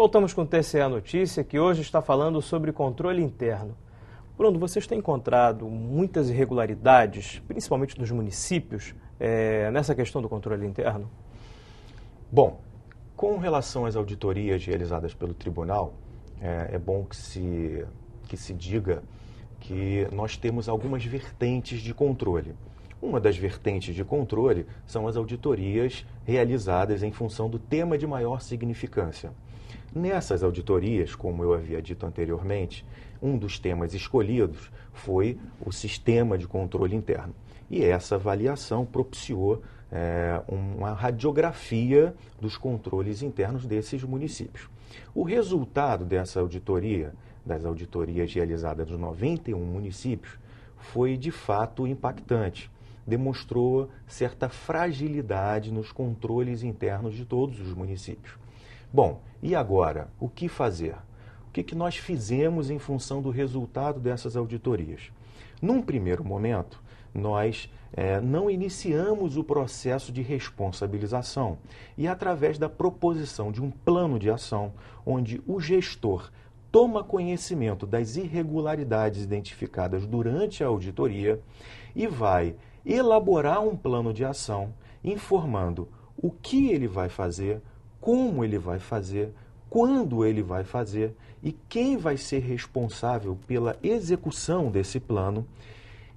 Voltamos com o TCE Notícia, que hoje está falando sobre controle interno. Bruno, vocês têm encontrado muitas irregularidades, principalmente nos municípios, nessa questão do controle interno? Bom, com relação às auditorias realizadas pelo tribunal, é bom que se diga que nós temos algumas vertentes de controle. Uma das vertentes de controle são as auditorias realizadas em função do tema de maior significância. Nessas auditorias, como eu havia dito anteriormente, um dos temas escolhidos foi o sistema de controle interno. E essa avaliação propiciou uma radiografia dos controles internos desses municípios. O resultado dessa auditoria, das auditorias realizadas nos 91 municípios, foi de fato impactante. Demonstrou certa fragilidade nos controles internos de todos os municípios. Bom, e agora, o que fazer? O que nós fizemos em função do resultado dessas auditorias? Num primeiro momento, nós não iniciamos o processo de responsabilização e através da proposição de um plano de ação, onde o gestor toma conhecimento das irregularidades identificadas durante a auditoria e vai elaborar um plano de ação informando o que ele vai fazer, como ele vai fazer, quando ele vai fazer e quem vai ser responsável pela execução desse plano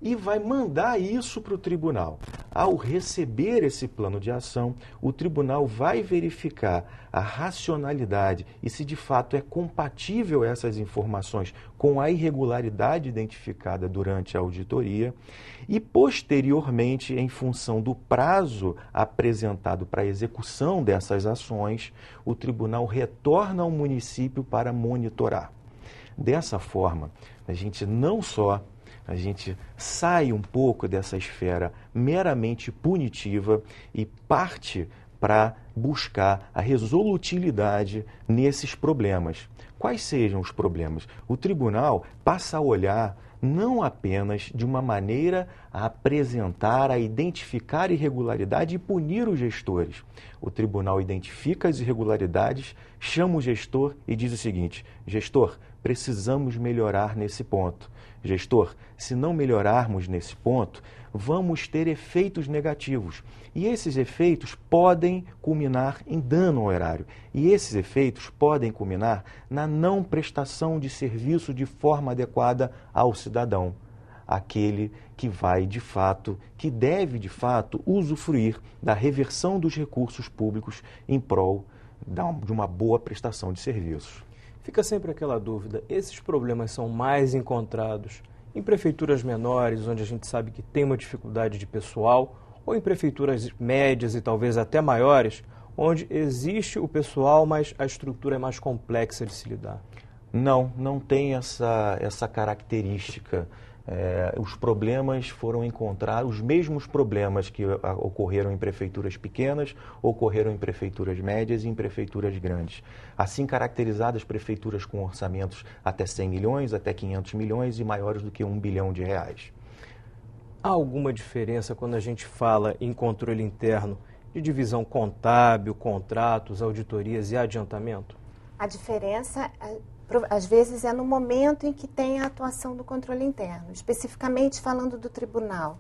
e vai mandar isso para o tribunal. Ao receber esse plano de ação, o tribunal vai verificar a racionalidade e se de fato é compatível essas informações com a irregularidade identificada durante a auditoria e, posteriormente, em função do prazo apresentado para a execução dessas ações, o tribunal retorna ao município para monitorar. Dessa forma, a gente sai um pouco dessa esfera meramente punitiva e parte para buscar a resolutilidade nesses problemas. Quais sejam os problemas? O tribunal passa a olhar não apenas de uma maneira a apresentar, a identificar irregularidade e punir os gestores. O tribunal identifica as irregularidades, chama o gestor e diz o seguinte: gestor, precisamos melhorar nesse ponto. Gestor, se não melhorarmos nesse ponto, vamos ter efeitos negativos. E esses efeitos podem culminar em dano ao erário. E esses efeitos podem culminar na não prestação de serviço de forma adequada ao cidadão. Aquele que que deve de fato usufruir da reversão dos recursos públicos em prol de uma boa prestação de serviços. Fica sempre aquela dúvida, esses problemas são mais encontrados em prefeituras menores, onde a gente sabe que tem uma dificuldade de pessoal, ou em prefeituras médias e talvez até maiores, onde existe o pessoal, mas a estrutura é mais complexa de se lidar? Não tem essa característica. Os problemas foram encontrados, os mesmos problemas que ocorreram em prefeituras pequenas, ocorreram em prefeituras médias e em prefeituras grandes. Assim caracterizadas prefeituras com orçamentos até 100 milhões, até 500 milhões e maiores do que R$1 bilhão. Há alguma diferença quando a gente fala em controle interno de divisão contábil, contratos, auditorias e adiantamento? A diferença, às vezes, é no momento em que tem a atuação do controle interno. Especificamente falando do tribunal,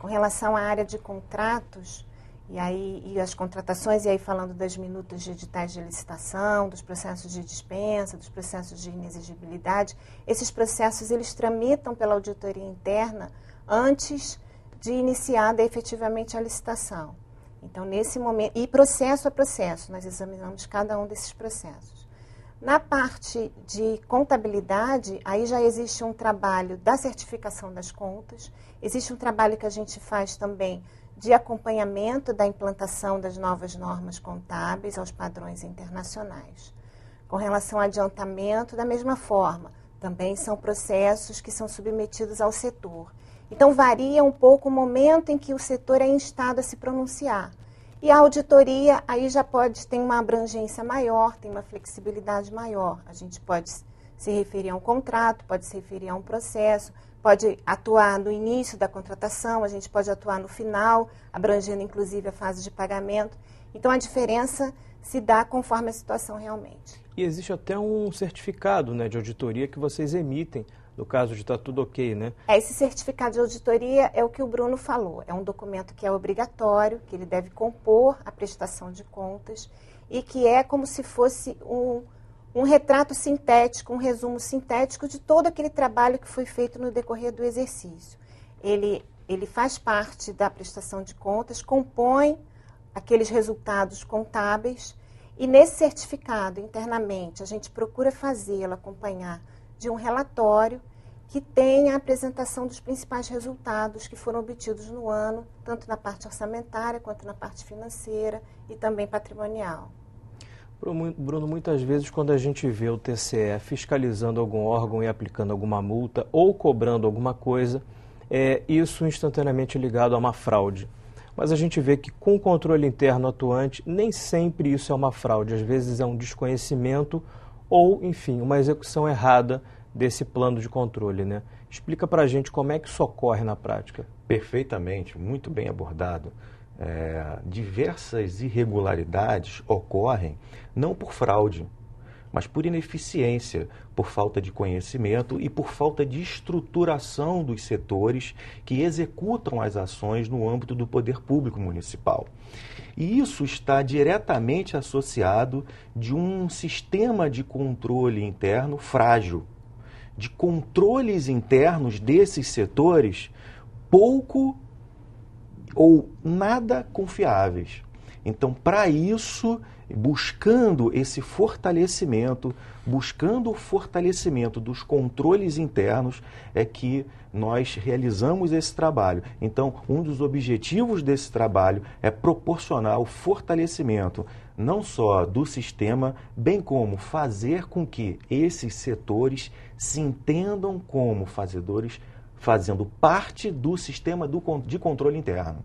com relação à área de contratos e as contratações, e aí falando das minutas de editais de licitação, dos processos de dispensa, dos processos de inexigibilidade, esses processos eles tramitam pela auditoria interna antes de iniciada efetivamente a licitação. Então, nesse momento, e processo a processo, nós examinamos cada um desses processos. Na parte de contabilidade, aí já existe um trabalho da certificação das contas, existe um trabalho que a gente faz também de acompanhamento da implantação das novas normas contábeis aos padrões internacionais. Com relação ao adiantamento, da mesma forma, também são processos que são submetidos ao setor. Então, varia um pouco o momento em que o setor é instado a se pronunciar. E a auditoria aí já tem uma abrangência maior, tem uma flexibilidade maior. A gente pode se referir a um contrato, pode se referir a um processo, pode atuar no início da contratação, a gente pode atuar no final, abrangendo inclusive a fase de pagamento. Então, a diferença se dá conforme a situação realmente. E existe até um certificado, né, de auditoria que vocês emitem, no caso de estar tudo ok, né? Esse certificado de auditoria é o que o Bruno falou. É um documento que é obrigatório, que ele deve compor a prestação de contas e que é como se fosse um retrato sintético, um resumo sintético de todo aquele trabalho que foi feito no decorrer do exercício. Ele faz parte da prestação de contas, compõe aqueles resultados contábeis e nesse certificado, internamente, a gente procura fazê-lo acompanhar de um relatório que tenha a apresentação dos principais resultados que foram obtidos no ano, tanto na parte orçamentária quanto na parte financeira e também patrimonial. Bruno, muitas vezes quando a gente vê o TCE fiscalizando algum órgão e aplicando alguma multa ou cobrando alguma coisa, isso instantaneamente ligado a uma fraude. Mas a gente vê que com o controle interno atuante, nem sempre isso é uma fraude. Às vezes é um desconhecimento ou, enfim, uma execução errada desse plano de controle, né? Explica para a gente como é que isso ocorre na prática. Perfeitamente, muito bem abordado. Diversas irregularidades ocorrem não por fraude, mas por ineficiência, por falta de conhecimento e por falta de estruturação dos setores que executam as ações no âmbito do poder público municipal. E isso está diretamente associado de um sistema de controle interno frágil, de controles internos desses setores pouco ou nada confiáveis. Então, para isso, buscando esse fortalecimento, buscando o fortalecimento dos controles internos, é que nós realizamos esse trabalho. Então, um dos objetivos desse trabalho é proporcionar o fortalecimento não só do sistema, bem como fazer com que esses setores se entendam como fazendo parte do sistema de controle interno.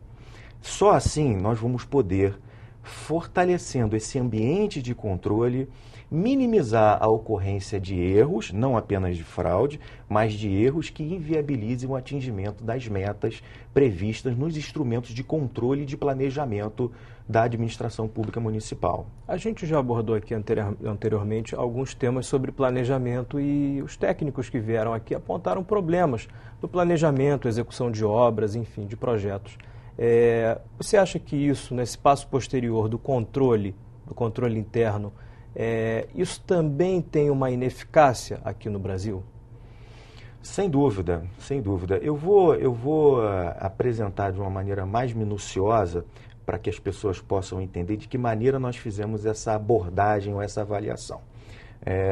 Só assim nós vamos poder, fortalecendo esse ambiente de controle, minimizar a ocorrência de erros, não apenas de fraude, mas de erros que inviabilizem o atingimento das metas previstas nos instrumentos de controle e de planejamento da administração pública municipal. A gente já abordou aqui anteriormente alguns temas sobre planejamento e os técnicos que vieram aqui apontaram problemas do planejamento, execução de obras, enfim, de projetos. Você acha que isso, nesse passo posterior do controle interno, isso também tem uma ineficácia aqui no Brasil? Sem dúvida, sem dúvida. Eu vou apresentar de uma maneira mais minuciosa para que as pessoas possam entender de que maneira nós fizemos essa abordagem ou essa avaliação.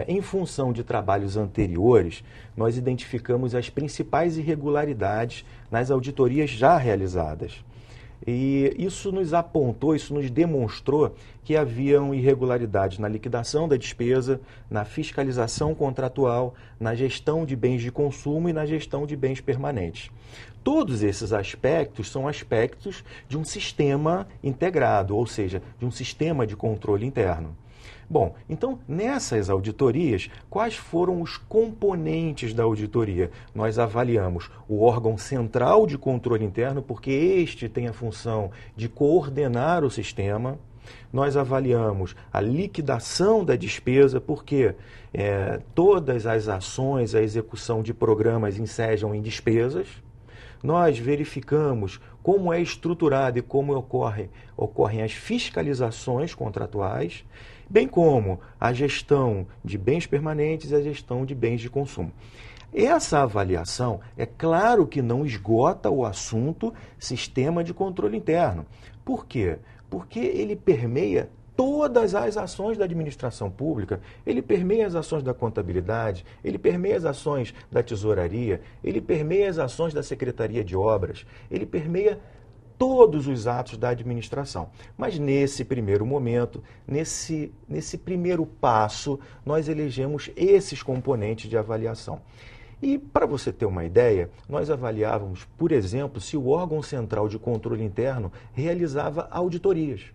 Em função de trabalhos anteriores, nós identificamos as principais irregularidades nas auditorias já realizadas. E isso nos apontou, isso nos demonstrou que haviam irregularidades na liquidação da despesa, na fiscalização contratual, na gestão de bens de consumo e na gestão de bens permanentes. Todos esses aspectos são aspectos de um sistema integrado, ou seja, de um sistema de controle interno. Bom, então, nessas auditorias, quais foram os componentes da auditoria? Nós avaliamos o órgão central de controle interno, porque este tem a função de coordenar o sistema. Nós avaliamos a liquidação da despesa, porque todas as ações, a execução de programas ensejam em despesas. Nós verificamos como é estruturado e como ocorrem as fiscalizações contratuais, bem como a gestão de bens permanentes e a gestão de bens de consumo. Essa avaliação, é claro que não esgota o assunto sistema de controle interno. Por quê? Porque ele permeia todas as ações da administração pública, ele permeia as ações da contabilidade, ele permeia as ações da tesouraria, ele permeia as ações da Secretaria de Obras, ele permeia todos os atos da administração. Mas nesse primeiro momento, nesse primeiro passo, nós elegemos esses componentes de avaliação. E, para você ter uma ideia, nós avaliávamos, por exemplo, se o órgão central de controle interno realizava auditorias.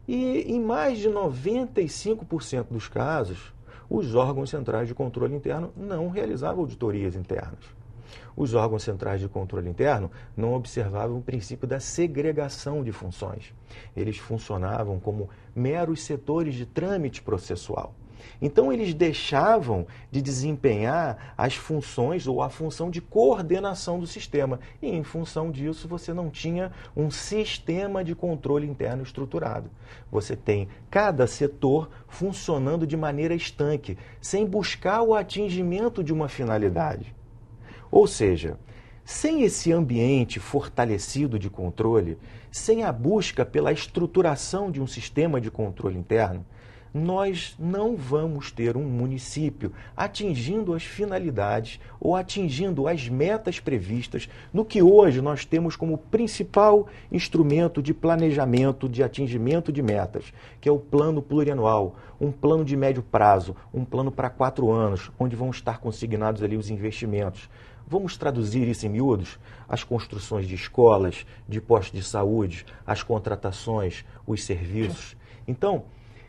E em mais de 95% dos casos, os órgãos centrais de controle interno não realizavam auditorias internas. Os órgãos centrais de controle interno não observavam o princípio da segregação de funções. Eles funcionavam como meros setores de trâmite processual. Então, eles deixavam de desempenhar as funções ou a função de coordenação do sistema. E, em função disso, você não tinha um sistema de controle interno estruturado. Você tem cada setor funcionando de maneira estanque, sem buscar o atingimento de uma finalidade. Ou seja, sem esse ambiente fortalecido de controle, sem a busca pela estruturação de um sistema de controle interno, nós não vamos ter um município atingindo as finalidades ou atingindo as metas previstas no que hoje nós temos como principal instrumento de planejamento, de atingimento de metas, que é o plano plurianual, um plano de médio prazo, um plano para 4 anos, onde vão estar consignados ali os investimentos. Vamos traduzir isso em miúdos? As construções de escolas, de postos de saúde, as contratações, os serviços. Então,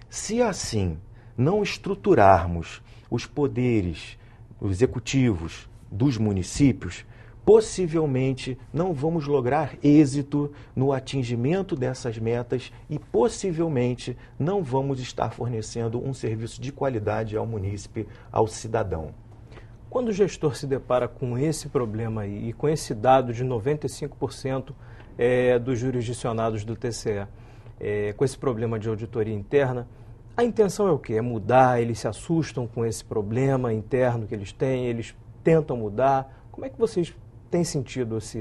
se assim não estruturarmos os poderes executivos dos municípios, possivelmente não vamos lograr êxito no atingimento dessas metas e possivelmente não vamos estar fornecendo um serviço de qualidade ao munícipe, ao cidadão. Quando o gestor se depara com esse problema aí, e com esse dado de 95% dos jurisdicionados do TCE, com esse problema de auditoria interna, a intenção é o quê? É mudar? Eles se assustam com esse problema interno que eles têm? Eles tentam mudar? Como é que vocês têm sentido essa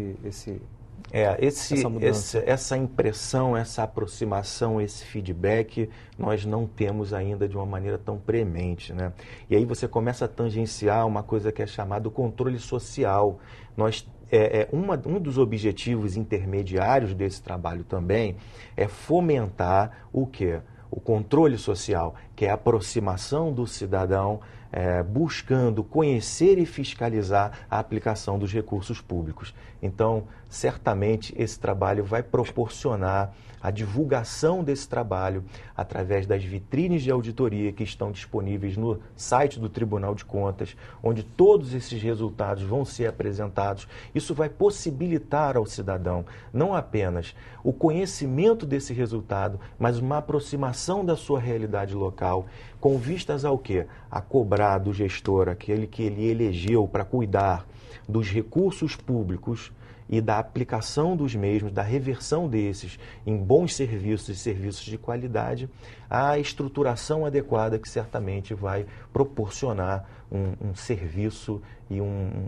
mudança? Essa impressão, essa aproximação, esse feedback, nós não temos ainda de uma maneira tão premente, né? E aí você começa a tangenciar uma coisa que é chamado controle social. Um dos objetivos intermediários desse trabalho também é fomentar o quê? O controle social, que é a aproximação do cidadão buscando conhecer e fiscalizar a aplicação dos recursos públicos. Então, certamente, esse trabalho vai proporcionar a divulgação desse trabalho através das vitrines de auditoria que estão disponíveis no site do Tribunal de Contas, onde todos esses resultados vão ser apresentados. Isso vai possibilitar ao cidadão não apenas o conhecimento desse resultado, mas uma aproximação da sua realidade local, com vistas ao quê? A cobrar do gestor, aquele que ele elegeu para cuidar dos recursos públicos e da aplicação dos mesmos, da reversão desses em bons serviços e serviços de qualidade, a estruturação adequada que certamente vai proporcionar um serviço e um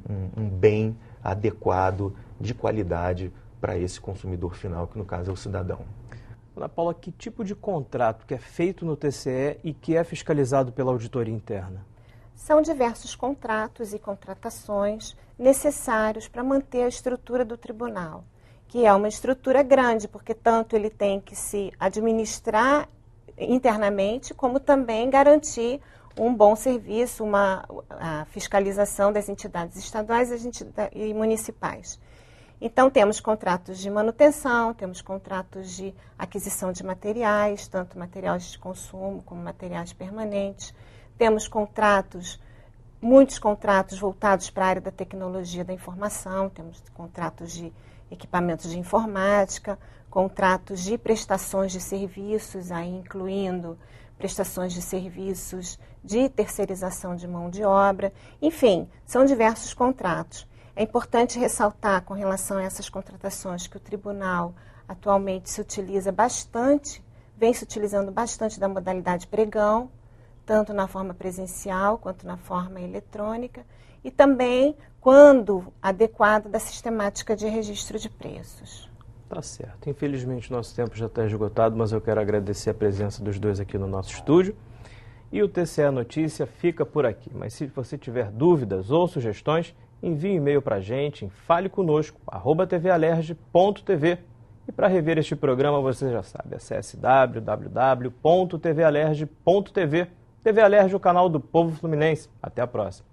bem adequado de qualidade para esse consumidor final, que no caso é o cidadão. Ana Paula, que tipo de contrato que é feito no TCE e que é fiscalizado pela auditoria interna? São diversos contratos e contratações necessários para manter a estrutura do tribunal, que é uma estrutura grande, porque tanto ele tem que se administrar internamente, como também garantir um bom serviço, a fiscalização das entidades estaduais e municipais. Então, temos contratos de manutenção, temos contratos de aquisição de materiais, tanto materiais de consumo como materiais permanentes. Temos muitos contratos voltados para a área da tecnologia da informação, temos contratos de equipamentos de informática, contratos de prestações de serviços, aí incluindo prestações de serviços de terceirização de mão de obra. Enfim, são diversos contratos. É importante ressaltar com relação a essas contratações que o tribunal atualmente vem se utilizando bastante da modalidade pregão, tanto na forma presencial quanto na forma eletrônica, e também, quando adequado, da sistemática de registro de preços. Tá certo. Infelizmente, nosso tempo já está esgotado, mas eu quero agradecer a presença dos dois aqui no nosso estúdio. E o TCE Notícia fica por aqui. Mas se você tiver dúvidas ou sugestões, envie um e-mail para a gente em faleconosco@tvalerj.tv. E para rever este programa, você já sabe, acesse www.tvalerj.tv. TV Alerj, o canal do povo fluminense. Até a próxima.